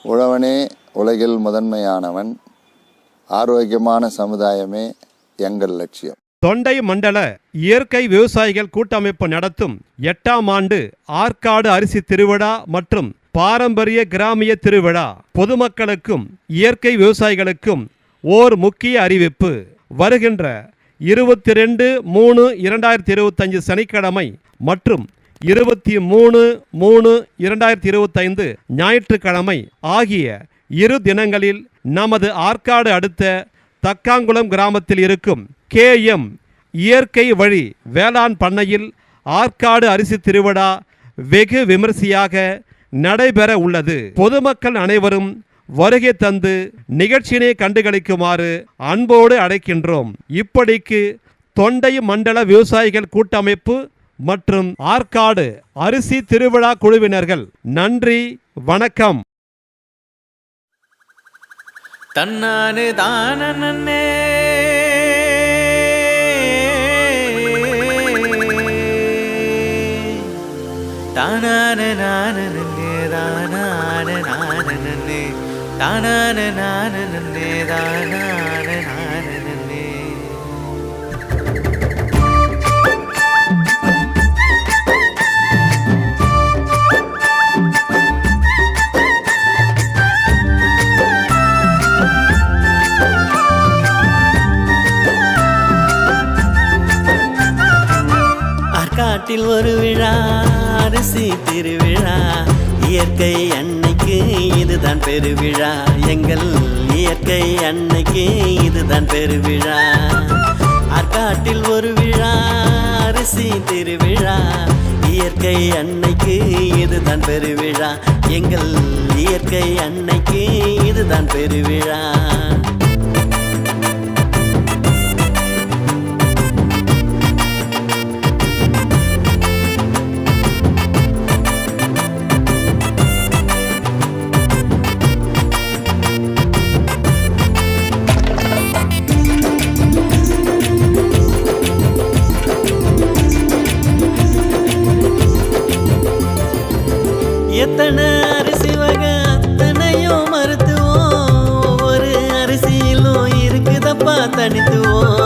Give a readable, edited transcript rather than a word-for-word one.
உழவனே உலகில் முதன்மையானவன், ஆரோக்கியமான சமுதாயமே எங்கள் லட்சியம். தொண்டை மண்டல இயற்கை விவசாயிகள் கூட்டமைப்பு நடத்தும் 8ஆம் ஆண்டு ஆற்காடு அரிசி திருவிழா மற்றும் பாரம்பரிய கிராமிய திருவிழா பொதுமக்களுக்கும் இயற்கை விவசாயிகளுக்கும் ஓர் முக்கிய அறிவிப்பு. வருகின்ற 22/3/2025 சனிக்கிழமை மற்றும் 23/3/2025 ஞாயிற்றுக்கிழமை ஆகிய இரு தினங்களில் நமது ஆற்காடு அடுத்த தக்காங்குளம் கிராமத்தில் இருக்கும் KM இயற்கை வழி வேளாண் பண்ணையில் ஆற்காடு அரிசி திருவிழா வெகு விமரிசையாக நடைபெற உள்ளது. பொதுமக்கள் அனைவரும் வருகை தந்து நிகழ்ச்சியினை கண்டுகளிக்குமாறு அன்போடு அழைக்கின்றோம். இப்படிக்கு தொண்டை மண்டல விவசாயிகள் கூட்டமைப்பு மற்றும் ஆற்காடு அரிசி திருவிழா குழுவினர்கள். நன்றி, வணக்கம். தன்னானே தானே தானானே நானே தானானே நானே தானானே நானே தானானே நானே. ஆற்காட்டில் ஒரு விழா, அரிசி திருவிழா, இயற்கை அன்னைக்கு இதுதான் பெருவிழா. எங்கள் இயற்கை அன்னைக்கு இதுதான் பெருவிழா. ஆற்காட்டில் ஒரு விழா, அரிசி திருவிழா, இயற்கை அன்னைக்கு இதுதான் பெருவிழா. எங்கள் இயற்கை அன்னைக்கு இதுதான் பெருவிழா. எத்தனை அரிசி வகை அத்தனையும் மருத்துவம், ஒவ்வொரு அரிசியிலும் இருக்குதப்பா தனித்துவம்.